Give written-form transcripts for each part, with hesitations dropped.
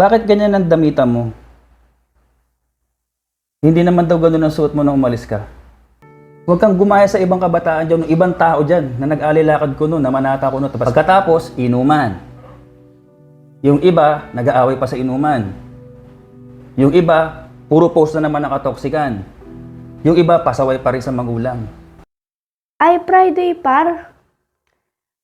Bakit ganyan ang damitan mo? Hindi naman daw ganun ang suot mo nung umalis ka. Huwag kang gumaya sa ibang kabataan dyan, ng ibang tao dyan na nag-alilakad ko noon, na manata ko noon. Pagkatapos, inuman. Yung iba, nag-aaway pa sa inuman. Yung iba, puro post na naman nakatoksikan. Yung iba, pasaway pa rin sa magulang. Ay, Friday, par.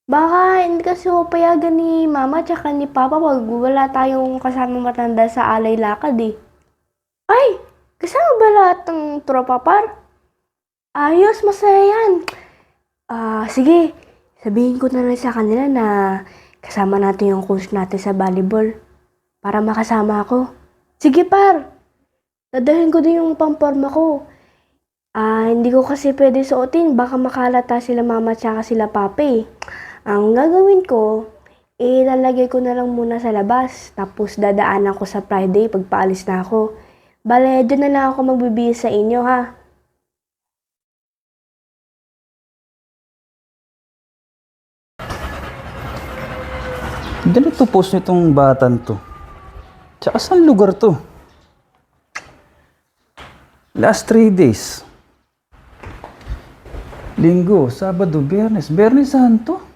Baka hindi kasi ako payagan ni Mama tsaka ni Papa pag wala tayong kasama matanda sa alay lakad eh. Ay, kasama ba lahat ng tropa, par? Ayos, masaya yan. Sige, sabihin ko na lang sa kanila na kasama natin yung coach natin sa volleyball para makasama ako. Sige, par. Dadahin ko din yung pamporma ko. Hindi ko kasi pwede suotin. Baka makalata sila mama tsaka sila papa eh. Ang gagawin ko, ilalagay ko na lang muna sa labas. Tapos dadaanan ko sa Friday pagpaalis na ako. Bale, doon na lang ako magbibihis sa inyo ha. Ganito post nitong batan to. Tsaka saan lugar to? Last 3 days. Linggo, Sabado, Biyernes. Biyernes Santo?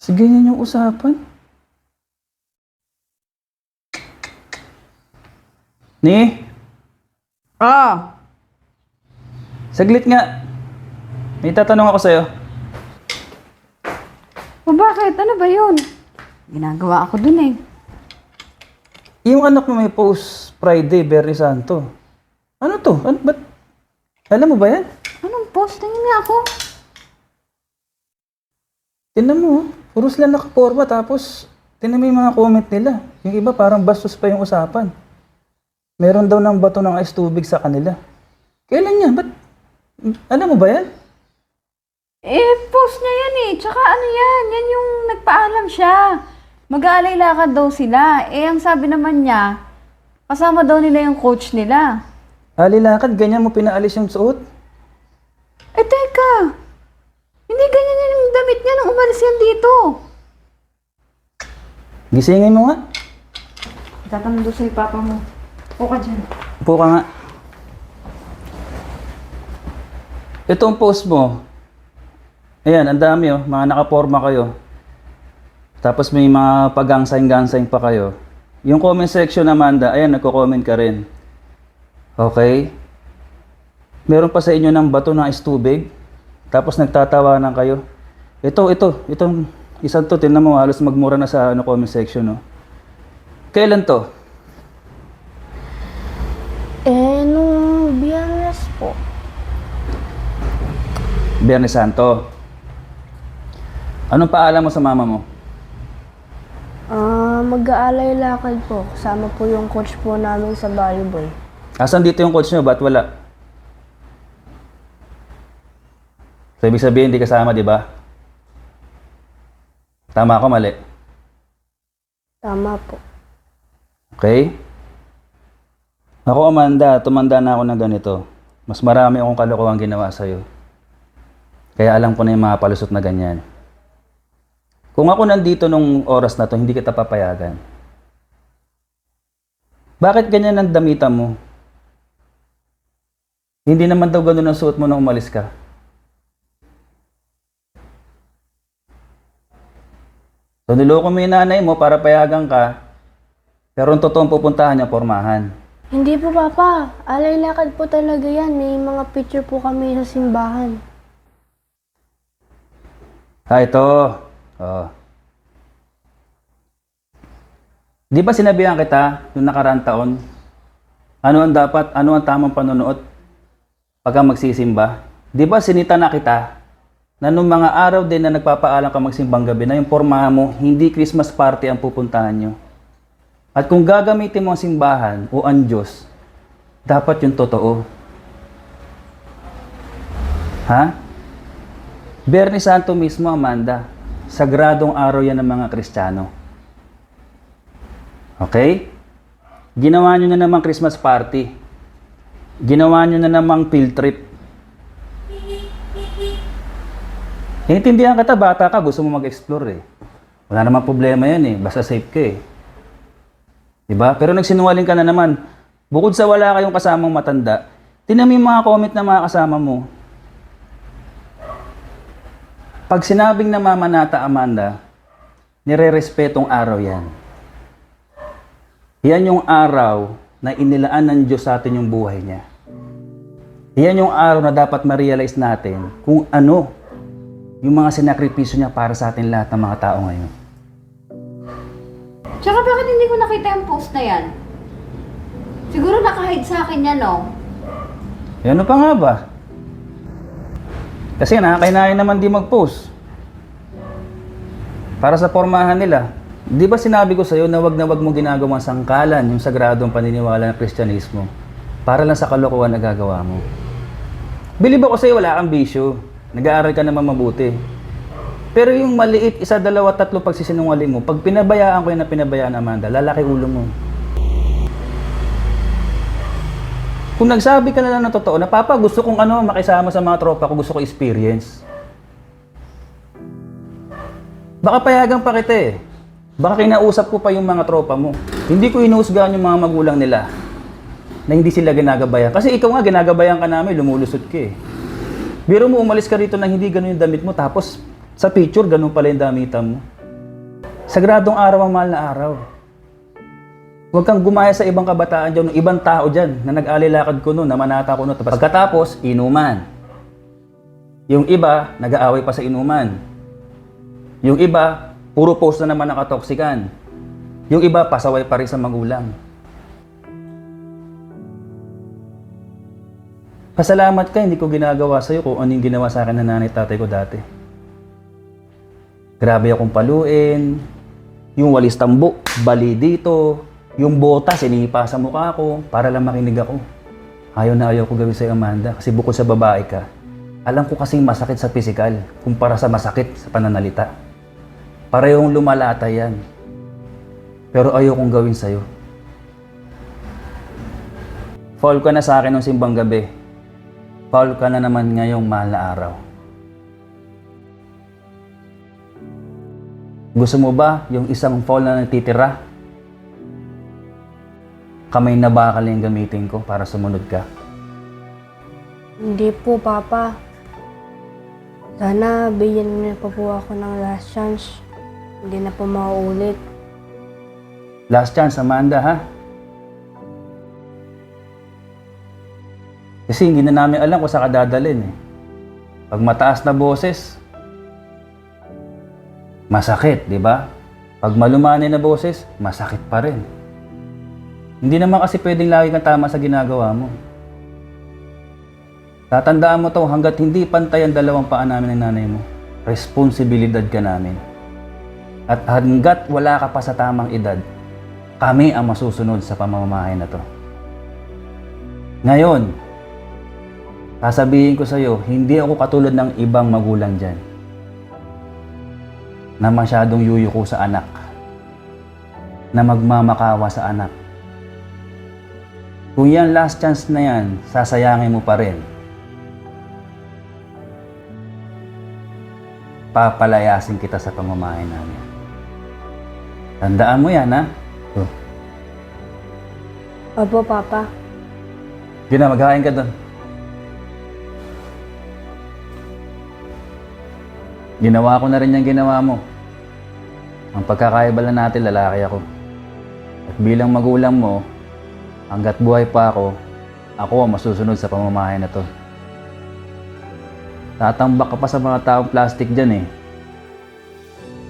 Sige yan yung usapan. Ni? Saglit nga. May tatanong ako sa'yo. O bakit? Ano ba yun? Ginagawa ako dun eh. Yung anak mo may post Friday, Biyernes Santo. Ano to? Ba't? Alam mo ba yan? Anong post? Tingin nga ako. Tingnan mo, puro sila nakaporma tapos tingnan mo yung mga comment nila. Yung iba parang bastos pa yung usapan. Meron daw ng bato ng ice tubig sa kanila. Kailan yan? Ba't? Alam mo ba yan? Post niya yan eh. Tsaka ano yan? Yan yung nagpaalam siya. Mag-aalay lakad daw sila. Ang sabi naman niya, kasama daw nila yung coach nila. Alilakad, ganyan mo pinaalis yung suot? Teka. Hindi ganyan yan yung damit niya nung umalis yan dito. Gisingin mo nga. Tatanong doon sa'yo, papa mo. O ka dyan. Upo ka nga. Ito ang post mo. Ayan, ang dami oh. Mga nakaporma kayo. Tapos may mga pagangsay-gangsay pa kayo. Yung comment section, Amanda, ayan, nagko-comment ka rin. Okay? Meron pa sa inyo ng bato ng ice tubig. Tapos nagtatawanan kayo. Itong isang to, tingnan mo, halos magmura na sa comment section. No? Kailan to? Nung Biyernes po. Biyernes Santo. Anong paalam mo sa mama mo? Mag-aalay lakad po. Kasama po yung coach po namin sa volleyball. Asan dito yung coach nyo? Ba't wala? So, ibig sabihin, hindi kasama, di ba? Tama ako, mali? Tama po. Okay? Ako, Amanda, tumanda na ako ng ganito. Mas marami akong kalokohan ginawa sa'yo. Kaya alam ko na yung mga palusot na ganyan. Kung ako nandito nung oras na to, hindi kita papayagan. Bakit ganyan ang damitan mo? Hindi naman daw ganun ang suot mo nung umalis ka. So niloko mo yung nanay mo para payagan ka, pero ang totoong pupuntahan niya, pormahan. Hindi po, Papa. Alay lakad po talaga yan. May mga picture po kami sa simbahan. Ito. Oh. Di ba sinabihan kita noong nakaraang taon? Ano ang tamang panonood pagka magsisimba? Di ba sinita na kita na nung mga araw din na nagpapaalam ka magsimbang gabi na yung pormahan mo, hindi Christmas party ang pupuntahan nyo. At kung gagamitin mo ang simbahan o ang Diyos, dapat yung totoo. Ha? Biyernes Santo mismo, Amanda. Sagradong araw yan ng mga Kristiyano. Okay? Ginawa nyo na namang Christmas party. Ginawa nyo na namang field trip. Naintindihan kita, bata ka, gusto mo mag-explore eh. Wala namang problema yan eh. Basta safe ka eh. Diba? Pero nagsinungaling ka na naman. Bukod sa wala kayong kasamang matanda, tingnan mo yung mga comment na mga kasama mo. Pag sinabing namamanata, Amanda, nire-respetong araw yan. Yan yung araw na inilaan ng Diyos sa atin yung buhay niya. Yan yung araw na dapat ma-realize natin kung ano yung mga sinakripisyo niya para sa atin lahat ng mga tao ngayon. Tsaka bakit hindi ko nakita yung post na yan? Siguro nakahide sa akin yan, no? Ano pa nga ba? Kasi nakakainain naman di mag-post. Para sa pormahan nila. Di ba sinabi ko sa'yo na wag mong ginagawang sangkalan yung sagradong paniniwala ng Kristyanismo para lang sa kalokohan na gagawa mo. Bilib ako sa'yo, wala kang bisyo. Nag-aaral ka naman mabuti. Pero yung maliit, 1, 2, 3 pagsisinungaling mo, pag pinabayaan ko yung pinabayaan, Amanda, lalaki ulo mo. Kung nagsabi ka na lang ng totoo na, Papa, gusto kong makisama sa mga tropa ko, gusto ko experience. Baka payagan pa kita eh. Baka kinausap ko pa yung mga tropa mo. Hindi ko inuusgahan yung mga magulang nila na hindi sila ginagabayan. Kasi ikaw nga, ginagabayan ka namin, lumulusot ka eh. Biro mo, umalis ka rito nang hindi ganun yung damit mo, tapos sa picture, ganun pala yung damitan mo. Sagradong araw ang mahal na araw. Huwag kang gumaya sa ibang kabataan dyan, ibang tao dyan na nag-alilakad ko noon, na manata ko noon. Pagkatapos, inuman. Yung iba, nag-aaway pa sa inuman. Yung iba, puro post na naman nakatoksikan. Yung iba, pasaway pa rin sa magulang. Pasalamat ka, hindi ko ginagawa sa'yo kung ano yung ginawa sa akin ng nanay tatay ko dati. Grabe akong paluin, yung walis tambo, bali dito, yung botas, sinipa sa mukha ko para lang makinig ako. Ayaw na ayaw ko gawin sa'yo, Amanda, kasi bukod sa babae ka, alam ko kasing masakit sa pisikal kumpara sa masakit sa pananalita. Parehong lumalata yan. Pero ayaw kong gawin sa'yo. Foul ka na sa akin nung simbang gabi. Foul ka na naman ngayong mahal na araw. Gusto mo ba yung isang foul na natitira? Kamay na bakal yung gamitin ko para sumunod ka? Hindi po, Papa. Sana bigyan niyo pa po ako ng last chance. Hindi na po mauulit. Last chance, Amanda, ha? Kasi hindi na namin alam kung saan ka dadalhin, eh. Pag mataas na boses, masakit, di ba? Pag malumanay na boses, masakit pa rin. Hindi naman kasi pwedeng lagi kang tama sa ginagawa mo. Tatandaan mo to, hanggat hindi pantay ang dalawang paa namin ng nanay mo, responsibilidad ka namin. At hanggat wala ka pa sa tamang edad, kami ang masusunod sa pamamahay na to. Ngayon, sasabihin ko sa iyo, hindi ako katulad ng ibang magulang dyan na masyadong yuyuko sa anak, na magmamakawa sa anak. Kung yan last chance na yan, sasayangin mo pa rin. Papalayasin kita sa pamamahay namin. Tandaan mo yan, ha? Opo, Papa. Yun na, maghahain ka doon. Ginawa ko na rin yung ginawa mo. Ang pagkakaiba lang natin, lalaki ako. At bilang magulang mo, hanggat buhay pa ako ang masusunod sa pamamahay na to. Tatambak ka pa sa mga taong plastic dyan eh.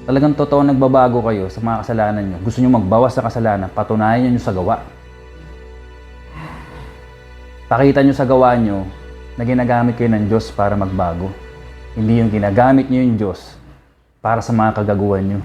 Talagang totoo nagbabago kayo sa mga kasalanan nyo. Gusto nyo magbawas sa kasalanan, patunayan nyo sa gawa. Pakita nyo sa gawa nyo na ginagamit kayo ng Diyos para magbago. Hindi yung ginagamit nyo yung Diyos para sa mga kagaguhan nyo.